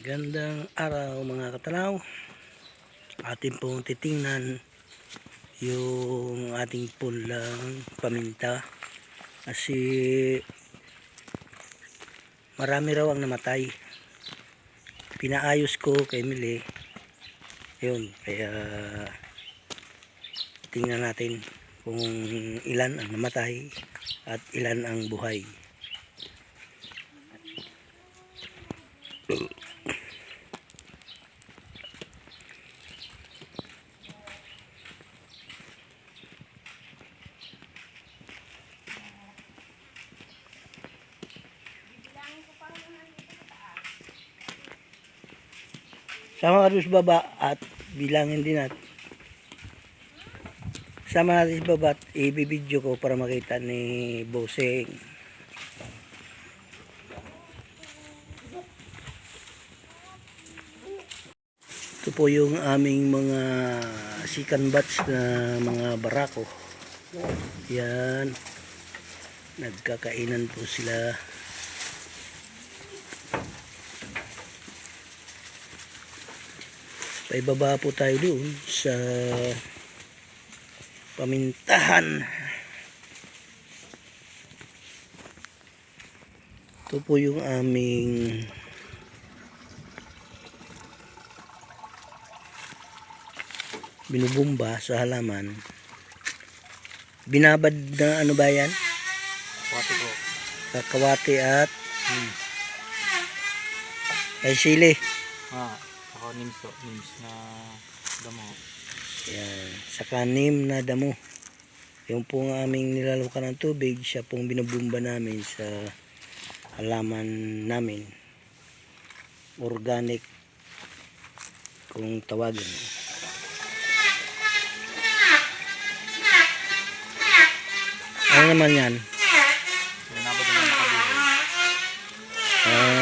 Gandang araw mga katanaw. Atin pong titingnan yung ating pulang paminta kasi marami raw ang namatay. Pinaayos ko kay Mili yun, kaya tingnan natin kung ilan ang namatay at ilan ang buhay. Sama ka doon sa baba at bilangin din natin. Sama natin sa baba at i-video ko para makita ni Boseng. Ito po yung aming mga second batch na mga barako. Yan. Nagkakainan po sila. Paibaba po tayo doon sa pamintahan. Ito po yung aming binubumba sa halaman. Binabad na ano ba yan? Kawati po. Kakawati at ay sili. Ako nims na damo. Yan, saka nim na damo. Yung pong aming nilalukan ng tubig, siya pong binubumba namin sa halaman namin. Organic kung tawagin. Ano naman yan? Binabad na makabuhay.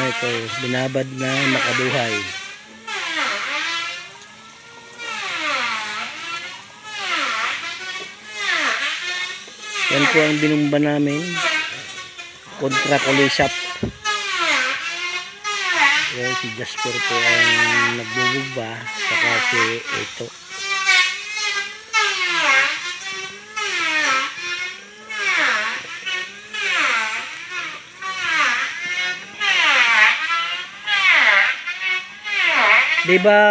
Ito, binabad na makabuhay. Yan po ang binumba namin. Kontra kulisap. Yan, si Jasper po ang nagbubugba. Saka si ito. Diba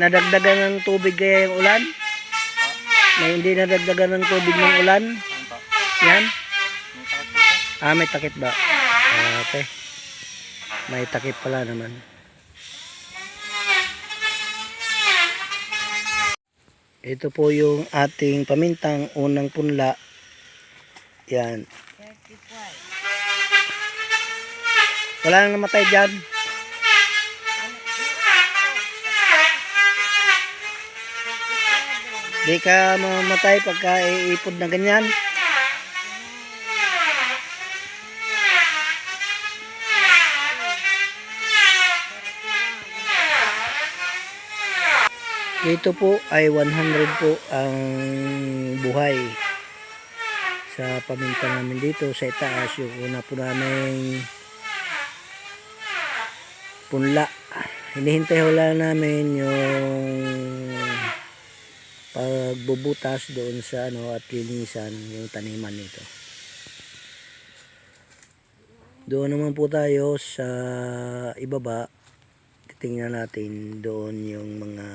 nadagdagan ng tubig kaya yung ulan? May hindi nadagdagan ng tubig ng ulan? Yan? May takip ba? Okay. May takip pala naman. Ito po yung ating pamintang unang punla. Yan. Wala nang namatay dyan. Di ka mamatay pagka iipod na ganyan. Dito po ay 100 po ang buhay sa paminta namin dito sa itaas. Yung una po namin punla. Hinihintay wala namin yung pagbubutas doon sa ano at linisan yung taniman nito. Doon naman po tayo sa ibaba. Titingnan natin doon yung mga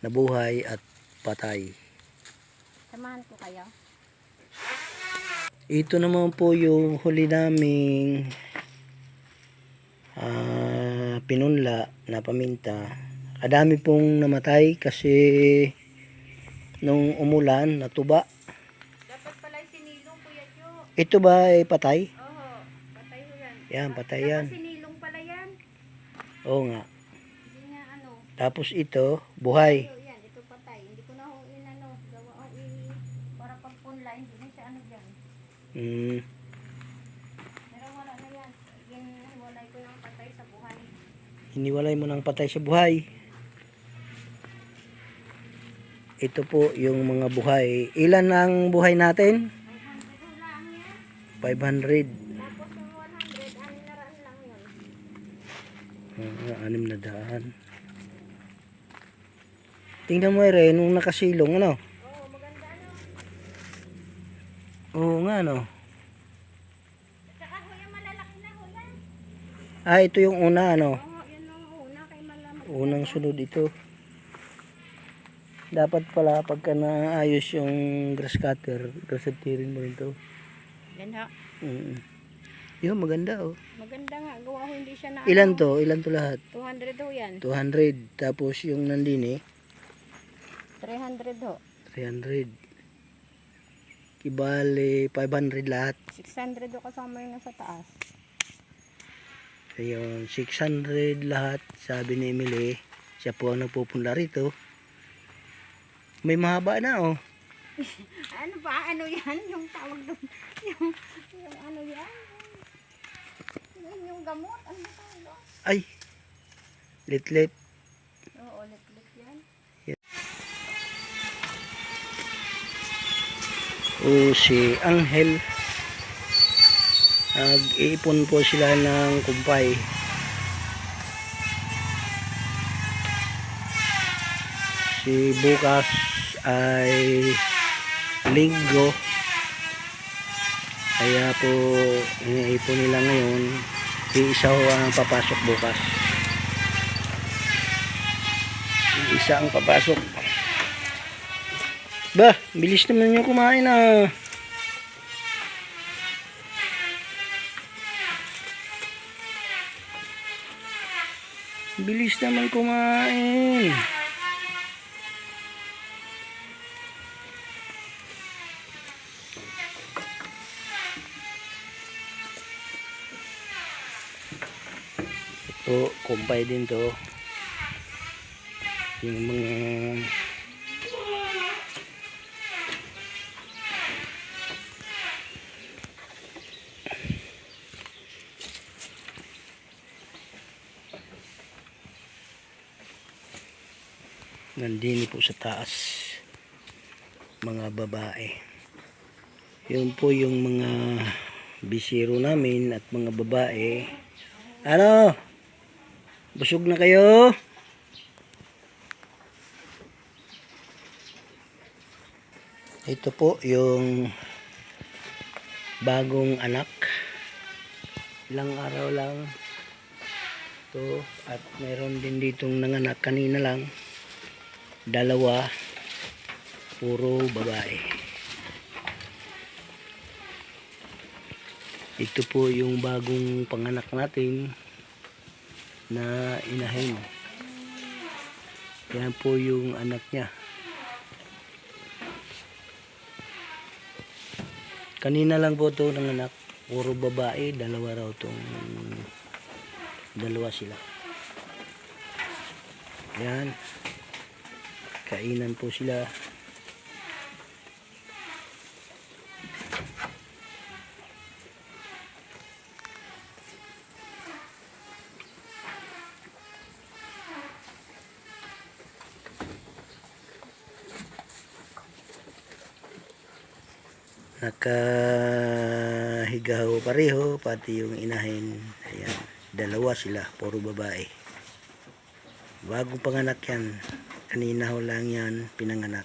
nabuhay at patay. Samahan ko kayo. Ito naman po yung huli naming pinunla na paminta. Kadami pong namatay kasi nung umulan natuba. Dapat pala sinilong Kuya Jo. Ito ba ay patay? Oo, patay ho yan. Yan, patay yan. Dapat sinilong pala yan. Oo nga. Hindi nga ano. Tapos ito, buhay. Yan, ito patay. Hindi ko na ho inano. Gawa ho para pagpunla. Hindi na siya ano dyan. Pero wala na yan. Walay ko yung patay sa buhay. Hiniwalay mo ng patay sa buhay. Ito po yung mga buhay. Ilan ang buhay natin? 500 ho lang yan. 500. Tapos yung 100, anin na raan lang yun. 600. Tingnan mo rin nung nakasilong ano. Oo, maganda no. Oo nga no. Saka huya malalaki na huya. Ito yung una ano. Oo, yun ang una kay malaman. Unang sunod ito. Dapat pala pagka naayos yung grass cutter, grassetirin mo rin to. Yan ha. Yun, maganda oh. Maganda nga, gawa ho hindi siya na Ilan to? Ilan to lahat? 200 ho yan. 200. Tapos yung nandini, 300 ho. 300. Kibali, 500 lahat. 600 ho kasama yung nasa taas. Ayun, 600 lahat. Sabi ni Emily, siya po ang nagpupunla rito. May mahaba na oh. Ano ba? Ano yan? Yung tawag doon. Yung ano yan? Yung gamot. Ano ba tawag doon? Ay, lit-lit. Oo, lit-lit yan. Si Angel. Nag-iipon po sila ng kumpay. Si bukas ay linggo. Kaya po iniipon nila ngayon. Isa ho ang papasok bukas. Isa ang papasok. Bah, bilis naman yung kumain ah. Bilis naman kumain. Ito, kumpay din to. Yung mga nandini po sa taas, mga babae. Yun po yung mga bisiro namin at mga babae. Ano? Busog na kayo? Ito po yung bagong anak. Ilang araw lang ito. At meron din ditong nanganak kanina lang. 2, puro babae. Ito po yung bagong panganak natin na inahin. Yan po yung anak niya. Kanina lang po ito nanganak. Puro babae, 2 raw itong 2 sila. Yan. Kainan po sila. Nakahiga ho pareho, pati yung inahin. Ayan, 2 sila, puro babae. Bagong panganak yan. Kanina ho lang yan pinanganak.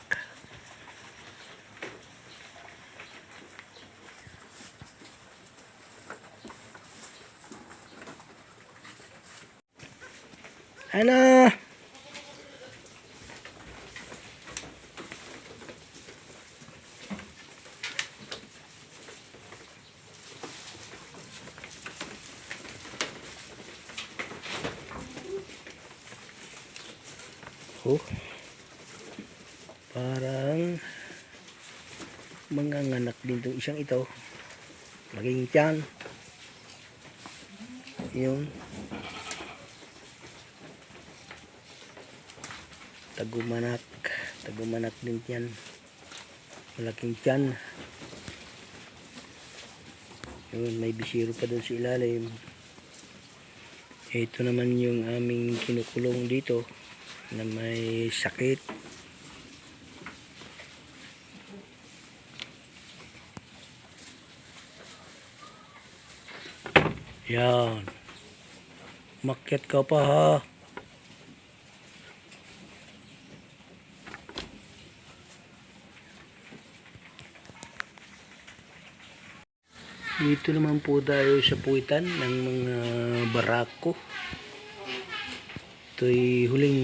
Ano? Oh. Parang manganganak din itong isang ito. Laging tiyan. Yun. Tagumanak. Tagumanak din tiyan. Malaking tiyan. Yun, may bisiro pa doon sa ilalim. Ito naman yung aming kinukulong dito na may sakit. Yan. Makyat ka pa ha. Dito naman po tayo sa puwitan ng mga barako. Ito'y huling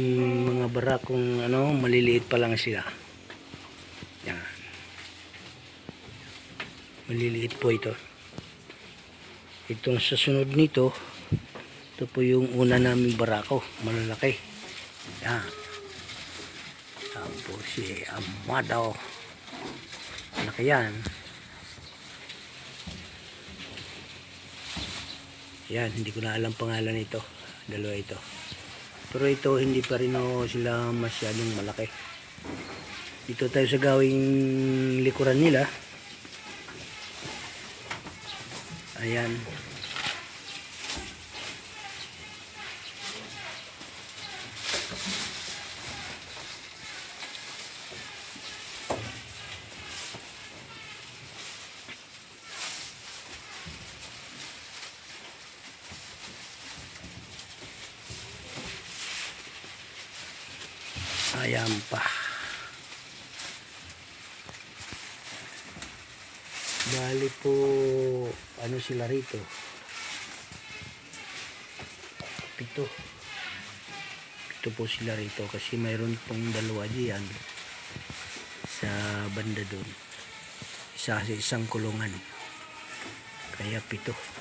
mga barakong maliliit pa lang sila. Yan. Maliliit po ito. Itong sa sunod nito, ito po yung una naming barako. Malalaki. Yan. Tapos si Amado. Malaki yan. Yan, hindi ko na alam pangalan nito. Dalawa ito. Pero ito, hindi pa rin sila masyadong malaki. Dito tayo sa gawing likuran nila. Ayan. Ayan pa. Bali po, sila rito? 7. 7 po sila rito kasi mayroon pong dalawa diyan sa banda doon. Isa sa isang kulungan. Kaya 7.